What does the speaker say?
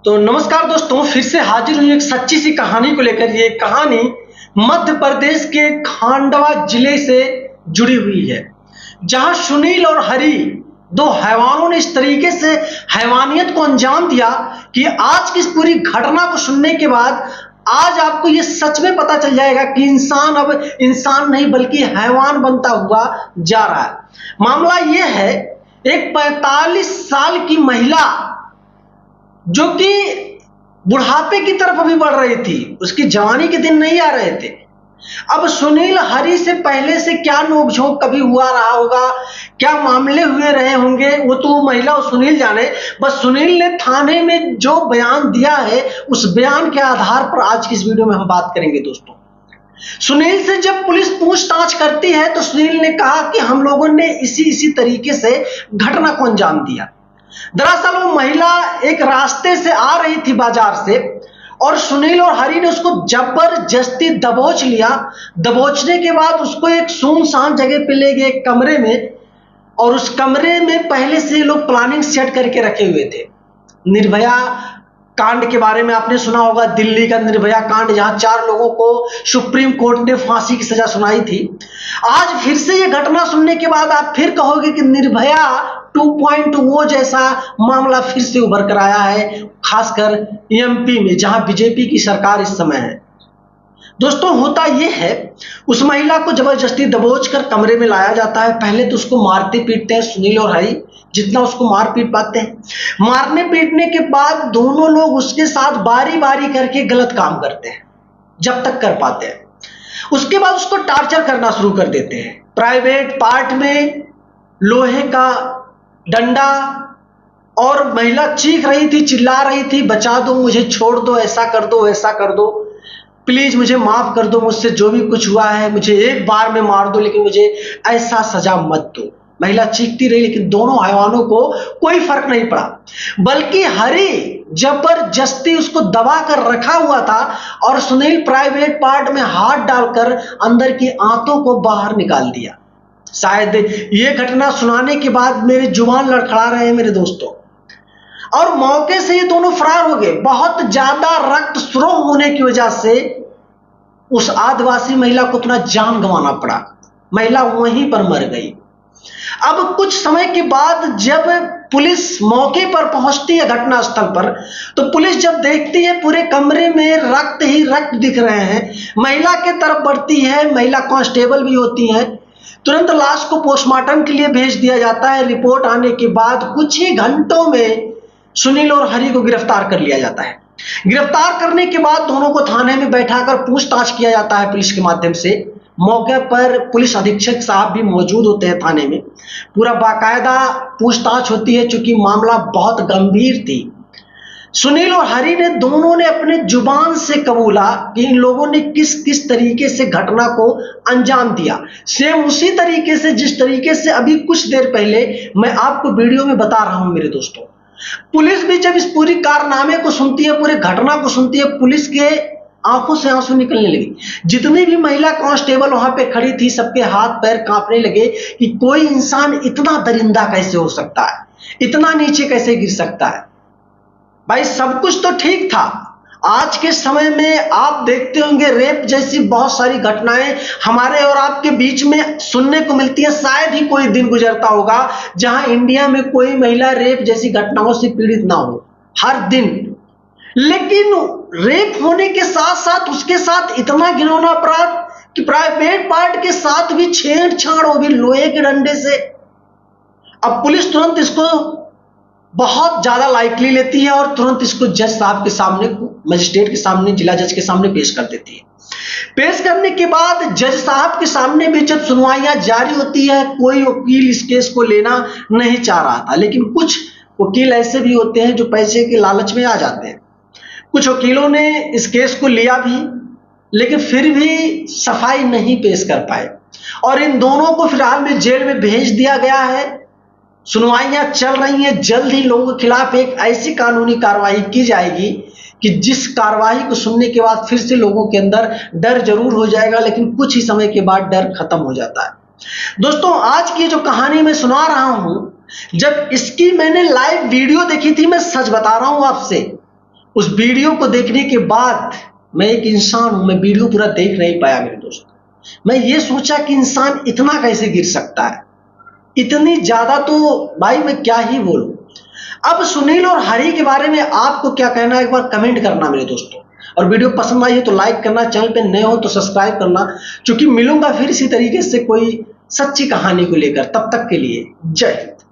तो नमस्कार दोस्तों, फिर से हाजिर हुई एक सच्ची सी कहानी को लेकर। ये कहानी मध्य प्रदेश के खांडवा जिले से जुड़ी हुई है, जहां सुनील और हरी दो हैवानों ने इस तरीके से हैवानियत को अंजाम दिया कि आज की इस पूरी घटना को सुनने के बाद आज आपको ये सच में पता चल जाएगा कि इंसान अब इंसान नहीं बल्कि हैवान बनता हुआ जा रहा है। मामला ये है, एक 45 साल की महिला जो कि बुढ़ापे की तरफ अभी बढ़ रही थी, उसकी जवानी के दिन नहीं आ रहे थे। अब सुनील हरी से पहले से क्या नोकझोंक कभी हुआ रहा होगा, क्या मामले हुए रहे होंगे, वो तो महिला और सुनील जाने। बस सुनील ने थाने में जो बयान दिया है, उस बयान के आधार पर आज की इस वीडियो में हम बात करेंगे। दोस्तों, सुनील से जब पुलिस पूछताछ करती है तो सुनील ने कहा कि हम लोगों ने इसी तरीके से घटना को अंजाम दिया। दरअसल वो महिला एक रास्ते से आ रही थी बाजार से, और सुनील और हरी ने उसको जबरदस्ती दबोच लिया। दबोचने के बाद उसको एक सुनसान जगह पे ले गए, एक कमरे में, और उस कमरे में पहले से लोग प्लानिंग सेट करके रखे हुए थे। निर्भया कांड के बारे में आपने सुना होगा, दिल्ली का निर्भया कांड, जहां 4 लोगों को सुप्रीम कोर्ट ने फांसी की सजा सुनाई थी। आज फिर से ये घटना सुनने के बाद आप फिर कहोगे कि निर्भया 2.0 जैसा मामला फिर से उभर कर आया है, खासकर एमपी में, जहां बीजेपी की सरकार इस समय है। दोस्तों, होता यह है, उस महिला को जबरदस्ती दबोच कर कमरे में लाया जाता है। पहले तो उसको मारते पीटते हैं सुनील और हरी, जितना उसको मार पीट पाते हैं। मारने पीटने के बाद दोनों लोग उसके साथ बारी बारी करके गलत काम करते हैं, जब तक कर पाते हैं। उसके बाद उसको टार्चर करना शुरू कर देते हैं। प्राइवेट पार्ट में लोहे का डंडा, और महिला चीख रही थी, चिल्ला रही थी, बचा दो मुझे, छोड़ दो, ऐसा कर दो, वैसा कर दो, प्लीज मुझे माफ कर दो, मुझसे जो भी कुछ हुआ है मुझे एक बार में मार दो, लेकिन मुझे ऐसा सजा मत दो। महिला चीखती रही, लेकिन दोनों हैवानों को कोई फर्क नहीं पड़ा, बल्कि हरी जबरदस्ती उसको दबा कर रखा हुआ था, और सुनील प्राइवेट पार्ट में हाथ डालकर अंदर की आंतों को बाहर निकाल दिया। शायद ये घटना सुनाने के बाद मेरी जुबान लड़खड़ा रहे हैं मेरे दोस्तों, और मौके से ये दोनों फरार हो गए। बहुत ज्यादा रक्त स्रोत होने की वजह से उस आदिवासी महिला को अपना जान गंवाना पड़ा, महिला वहीं पर मर गई। अब कुछ समय के बाद जब पुलिस मौके पर पहुंचती है घटनास्थल पर, तो पुलिस जब देखती है पूरे कमरे में रक्त ही रक्त दिख रहे हैं, महिला के तरफ बढ़ती है। महिला कांस्टेबल भी होती है। तुरंत लाश को पोस्टमार्टम के लिए भेज दिया जाता है। रिपोर्ट आने के बाद कुछ ही घंटों में सुनील और हरी को गिरफ्तार कर लिया जाता है। गिरफ्तार करने के बाद दोनों को थाने में बैठाकर पूछताछ किया जाता है पुलिस के माध्यम से। मौके पर पुलिस अधीक्षक साहब भी मौजूद होते हैं थाने में। पूरा बाकायदा पूछताछ होती है, चूंकि मामला बहुत गंभीर थी। सुनील और हरी ने दोनों ने अपने जुबान से कबूला कि इन लोगों ने किस किस तरीके से घटना को अंजाम दिया। सेम उसी तरीके से जिस तरीके से अभी कुछ देर पहले मैं आपको वीडियो में बता रहा हूं मेरे दोस्तों। पुलिस भी जब इस पूरी कारनामे को सुनती है, पूरे घटना को सुनती है, पुलिस के आंखों से आंसू निकलने लगे। जितनी भी महिला कांस्टेबल वहां पे खड़ी थी, सबके हाथ पैर कांपने लगे कि कोई इंसान इतना दरिंदा कैसे हो सकता है, इतना नीचे कैसे गिर सकता है। भाई, सब कुछ तो ठीक था। आज के समय में आप देखते होंगे रेप जैसी बहुत सारी घटनाएं हमारे और आपके बीच में सुनने को मिलती है। शायद ही कोई दिन गुजरता होगा जहां इंडिया में कोई महिला रेप जैसी घटनाओं से पीड़ित ना हो, हर दिन। लेकिन रेप होने के साथ साथ उसके साथ इतना घिनौना अपराध कि प्राइवेट पार्ट के साथ भी छेड़छाड़, वो भी लोहे के डंडे से। अब पुलिस तुरंत इसको बहुत ज्यादा लाइटली लेती है और तुरंत इसको जज साहब के सामने, मजिस्ट्रेट के सामने, जिला जज के सामने पेश कर देती है। पेश करने के बाद जज साहब के सामने भी जब सुनवाइयां जारी होती है, कोई वकील इस केस को लेना नहीं चाह रहा था, लेकिन कुछ वकील ऐसे भी होते हैं जो पैसे के लालच में आ जाते हैं। कुछ वकीलों ने इस केस को लिया भी, लेकिन फिर भी सफाई नहीं पेश कर पाए, और इन दोनों को फिलहाल में जेल में भेज दिया गया है। सुनवाइयां चल रही हैं। जल्द ही लोगों के खिलाफ एक ऐसी कानूनी कार्रवाई की जाएगी कि जिस कार्रवाई को सुनने के बाद फिर से लोगों के अंदर डर जरूर हो जाएगा, लेकिन कुछ ही समय के बाद डर खत्म हो जाता है। दोस्तों, आज की जो कहानी मैं सुना रहा हूं, जब इसकी मैंने लाइव वीडियो देखी थी, मैं सच बता रहा हूं आपसे, उस वीडियो को देखने के बाद मैं एक इंसान हूं, मैं वीडियो पूरा देख नहीं पाया मेरे दोस्त। मैं ये सोचा कि इंसान इतना कैसे गिर सकता है, इतनी ज्यादा, तो भाई मैं क्या ही बोलूं। अब सुनील और हरी के बारे में आपको क्या कहना है, एक बार कमेंट करना मेरे दोस्तों। और वीडियो पसंद आई है तो लाइक करना, चैनल पे नए हो तो सब्सक्राइब करना, क्योंकि मिलूंगा फिर इसी तरीके से कोई सच्ची कहानी को लेकर। तब तक के लिए जय हिंद।